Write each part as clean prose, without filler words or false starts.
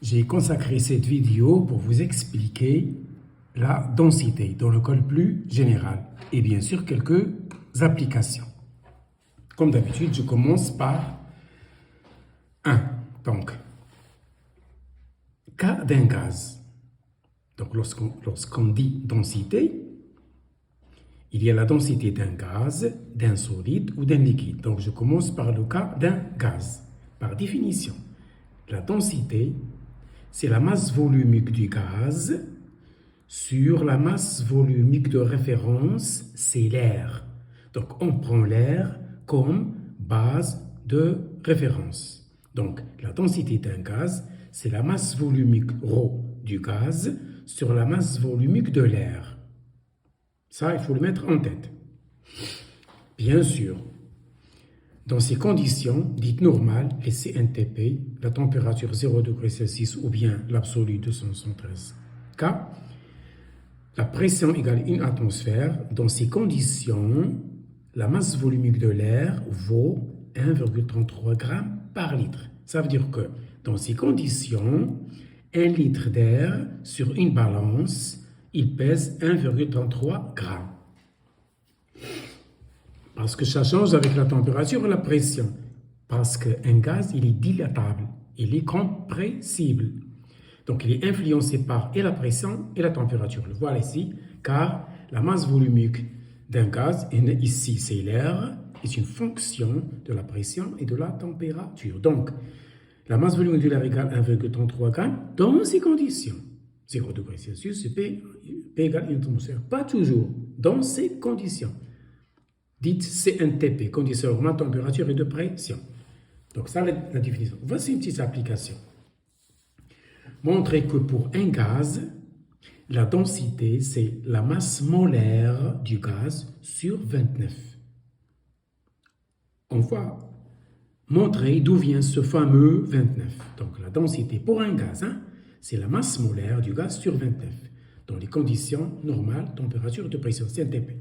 J'ai consacré cette vidéo pour vous expliquer la densité dans le cas plus général et bien sûr quelques applications. Comme d'habitude, je commence par 1. Donc, cas d'un gaz. Donc, lorsqu'on dit densité, il y a la densité d'un gaz, d'un solide ou d'un liquide. Donc, je commence par le cas d'un gaz. Par définition, la densité, c'est la masse volumique du gaz sur la masse volumique de référence, c'est l'air. Donc, on prend l'air comme base de référence. Donc, la densité d'un gaz, c'est la masse volumique ρ du gaz sur la masse volumique de l'air. Ça, il faut le mettre en tête. Bien sûr, dans ces conditions dites normales, les CNTP, la température 0 degré Celsius ou bien l'absolu 273 K, la pression égale 1 atmosphère. Dans ces conditions, la masse volumique de l'air vaut 1,33 g par litre. Ça veut dire que dans ces conditions, 1 litre d'air sur une balance, il pèse 1,33 g. Parce que ça change avec la température et la pression. Parce qu'un gaz, il est dilatable, il est compressible. Donc, il est influencé par et la pression et la température. Le voilà ici, car la masse volumique d'un gaz, ici c'est l'air, est une fonction de la pression et de la température. Donc, la masse volumique de l'air égale 1,33 g dans ces conditions. 0 degré Celsius, P égale 1 atmosphère. Pas toujours, dans ces conditions. Dites CNTP, condition normale, température et de pression. Donc, ça, la définition. Voici une petite application. Montrer que pour un gaz, la densité, c'est la masse molaire du gaz sur 29. On va montrer d'où vient ce fameux 29. Donc, la densité pour un gaz, c'est la masse molaire du gaz sur 29, dans les conditions normales, température de pression, CNTP.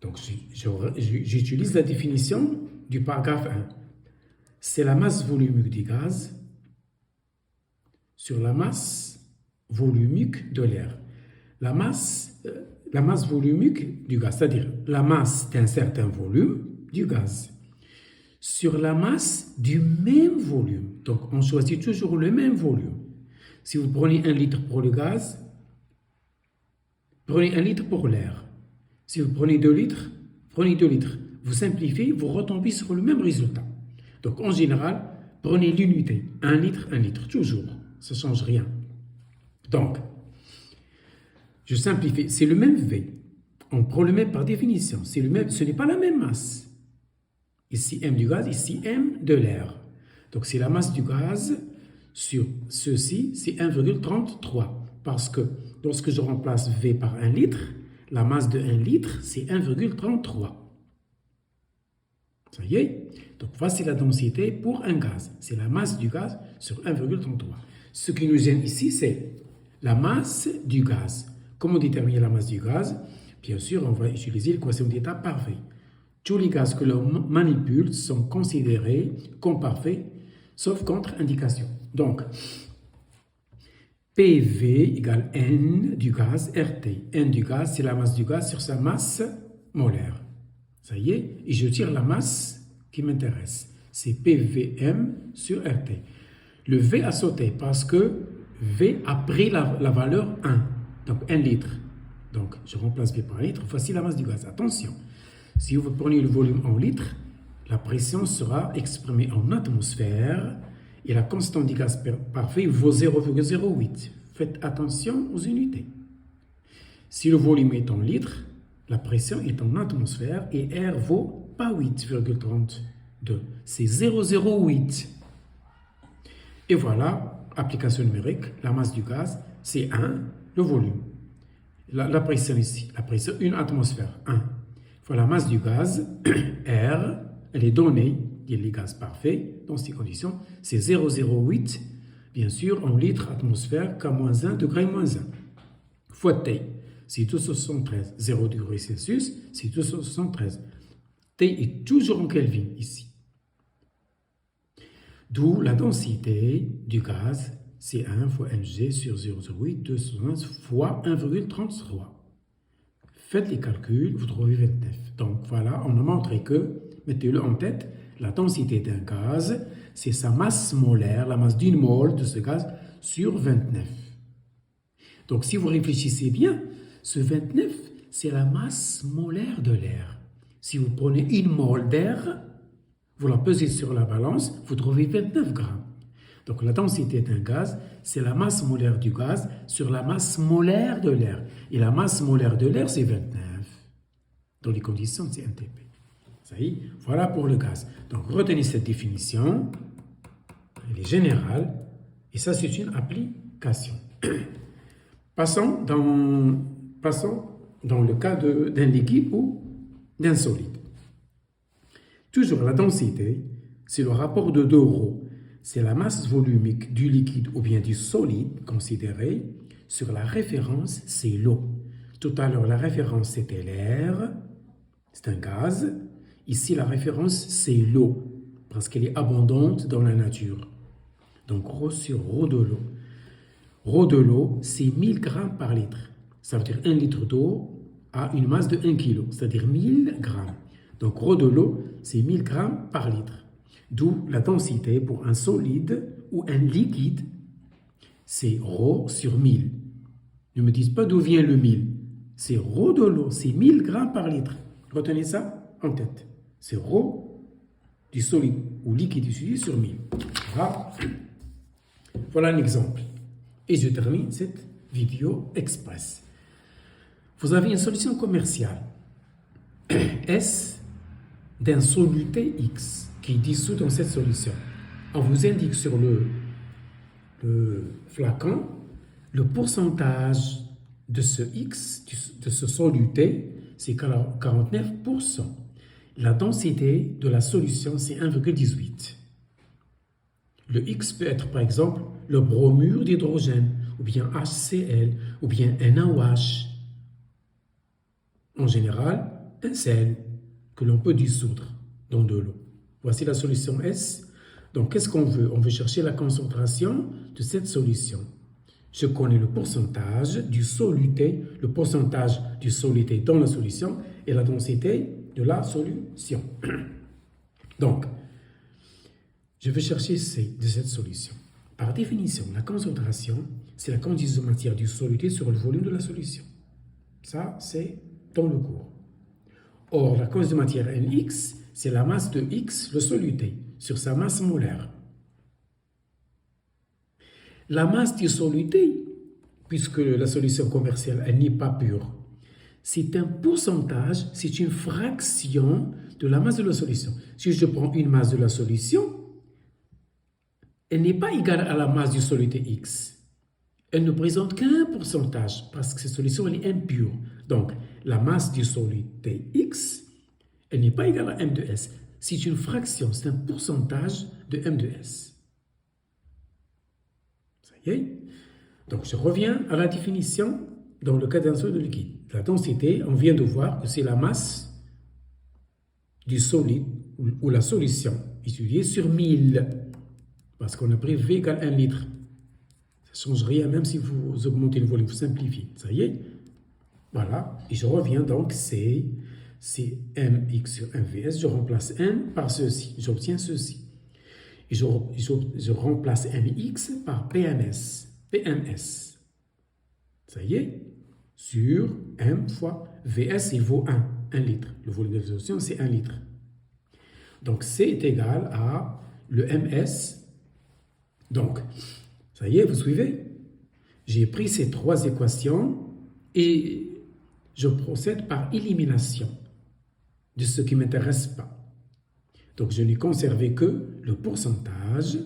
Donc, j'utilise la définition du paragraphe 1. C'est la masse volumique du gaz sur la masse volumique de l'air. La masse volumique du gaz, c'est-à-dire la masse d'un certain volume du gaz sur la masse du même volume. Donc, on choisit toujours le même volume. Si vous prenez 1 litre pour le gaz, prenez 1 litre pour l'air. Si vous prenez 2 litres, prenez 2 litres. Vous simplifiez, vous retombez sur le même résultat. Donc, en général, prenez l'unité. 1 litre, toujours. Ça ne change rien. Donc, je simplifie. C'est le même V. On prend le même par définition. C'est le même, ce n'est pas la même masse. Ici, M du gaz, ici, M de l'air. Donc, c'est la masse du gaz sur ceci, c'est 1,33. Parce que lorsque je remplace V par 1 litre, la masse de 1 litre, c'est 1,33. Ça y est? Donc, voici la densité pour un gaz. C'est la masse du gaz sur 1,33. Ce qui nous gêne ici, c'est la masse du gaz. Comment déterminer la masse du gaz? Bien sûr, on va utiliser l'équation d'état parfait. Tous les gaz que l'on manipule sont considérés comme parfaits, sauf contre-indication. Donc, PV égale N du gaz RT. N du gaz, c'est la masse du gaz sur sa masse molaire. Ça y est, et je tire la masse qui m'intéresse. C'est PVM sur RT. Le V a sauté parce que V a pris la valeur 1. Donc 1 litre. Donc je remplace V par litre. Voici la masse du gaz. Attention, si vous prenez le volume en litres, la pression sera exprimée en atmosphère et la constante du gaz parfait vaut 0,08. Faites attention aux unités. Si le volume est en litres, la pression est en atmosphère et R vaut pas 8,32. C'est 0,08. Et voilà, application numérique, la masse du gaz, c'est 1, le volume. La pression ici, la pression, 1 atmosphère, 1. Voilà, la masse du gaz, R, elle est donnée, il y a les gaz parfaits, dans ces conditions, c'est 0,08, bien sûr, en litres atmosphère, K-1, degré -1. Fois T, c'est 273. 0 degré Celsius, c'est 273. T est toujours en Kelvin, ici. D'où la densité du gaz, c'est 1 fois mg sur 0,08 211 fois 1,33. Faites les calculs, vous trouvez 29. Donc voilà, on a montré que, mettez-le en tête, la densité d'un gaz, c'est sa masse molaire, la masse d'une mole de ce gaz sur 29. Donc si vous réfléchissez bien, ce 29, c'est la masse molaire de l'air. Si vous prenez une mole d'air, vous la pesez sur la balance, vous trouvez 29 grammes. Donc la densité d'un gaz, c'est la masse molaire du gaz sur la masse molaire de l'air. Et la masse molaire de l'air, c'est 29. Dans les conditions, c'est MTP. Ça y est, voilà pour le gaz. Donc retenez cette définition. Elle est générale. Et ça, c'est une application. Passons dans le cas d'un liquide ou d'un solide. Toujours la densité, c'est le rapport de 2 ρ. C'est la masse volumique du liquide ou bien du solide considéré sur la référence, c'est l'eau. Tout à l'heure, la référence, c'était l'air, c'est un gaz. Ici, la référence, c'est l'eau, parce qu'elle est abondante dans la nature. Donc, ρ sur ρ de l'eau. Ρ de l'eau, c'est 1000 grammes par litre. Ça veut dire 1 litre d'eau a une masse de 1 kg, c'est-à-dire 1000 grammes. Donc, ρ de l'eau, c'est 1000 grammes par litre. D'où la densité pour un solide ou un liquide, c'est ρ sur 1000. Ne me dites pas d'où vient le 1000. C'est ρ de l'eau, c'est 1000 grammes par litre. Retenez ça en tête. C'est ρ du solide ou liquide utilisé sur 1000. Voilà un exemple. Et je termine cette vidéo express. Vous avez une solution commerciale. S d'un soluté X qui est dissous dans cette solution. On vous indique sur le flacon le pourcentage de ce X, de ce soluté, c'est 49%. La densité de la solution, c'est 1,18. Le X peut être, par exemple, le bromure d'hydrogène, ou bien HCl, ou bien NaOH. En général, un sel que l'on peut dissoudre dans de l'eau. Voici la solution S. Donc, qu'est-ce qu'on veut? On veut chercher la concentration de cette solution. Je connais le pourcentage du soluté, le pourcentage du soluté dans la solution et la densité de la solution. Donc, je vais chercher C de cette solution. Par définition, la concentration, c'est la quantité de matière du soluté sur le volume de la solution. Ça, c'est dans le cours. Or, la quantité de matière Nx, c'est la masse de X, le soluté, sur sa masse molaire. La masse du soluté, puisque la solution commerciale n'est pas pure, c'est un pourcentage, c'est une fraction de la masse de la solution. Si je prends une masse de la solution, elle n'est pas égale à la masse du soluté X. Elle ne présente qu'un pourcentage, parce que cette solution elle est impure. Donc, la masse du soluté X, elle n'est pas égale à M de S. C'est une fraction, c'est un pourcentage de M de S. Ça y est? Donc, je reviens à la définition dans le cas d'un solide liquide. La densité, on vient de voir que c'est la masse du solide ou la solution étudiée sur 1000. Parce qu'on a pris V égale 1 litre. Ça ne change rien, même si vous augmentez le volume, vous simplifiez. Ça y est? Voilà. Et je reviens donc, c'est mx sur 1vs. Je remplace m par ceci. J'obtiens ceci. Et je remplace mx par pms. Ça y est? Sur m fois vs, il vaut 1 litre. Le volume de la solution, c'est 1 litre. Donc, C est égal à le ms. Donc, ça y est, vous suivez? J'ai pris ces trois équations et je procède par élimination de ce qui ne m'intéresse pas. Donc, je n'ai conservé que le pourcentage,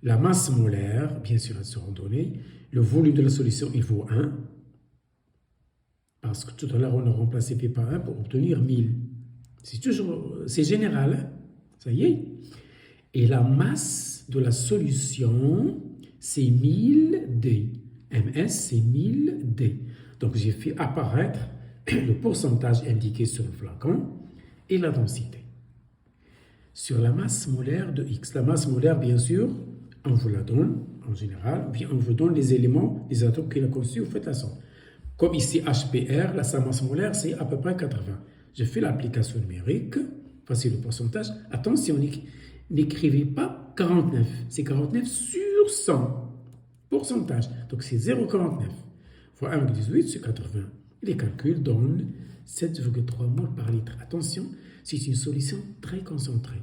la masse molaire, bien sûr, elles seront données, le volume de la solution, il vaut 1, parce que tout à l'heure, on a remplacé P par 1 pour obtenir 1000. C'est général, hein? Ça y est. Et la masse de la solution, c'est 1000D. MS, c'est 1000D. Donc, j'ai fait apparaître le pourcentage indiqué sur le flacon et la densité. sur la masse molaire de X. La masse molaire, bien sûr, on vous la donne en général, ou bien on vous donne les éléments, les atomes qu'il a conçus, vous faites la somme. Comme ici, HBr, sa masse molaire, c'est à peu près 80. Je fais l'application numérique, voici le pourcentage. Attention, n'écrivez pas 49, c'est 49 sur 100. Pourcentage, donc c'est 0,49 fois 1,18 sur 80. Les calculs donnent 7,3 moles par litre. Attention, c'est une solution très concentrée.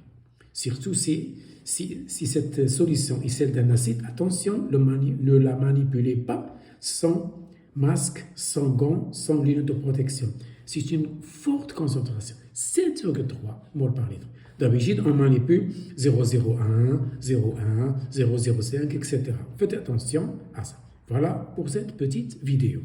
Surtout si cette solution est celle d'un acide, attention, ne la manipulez pas sans masque, sans gants, sans lunettes de protection. C'est une forte concentration, 7,3 moles par litre. D'habitude, on manipule 0,01, 0,1, 0,05, etc. Faites attention à ça. Voilà pour cette petite vidéo.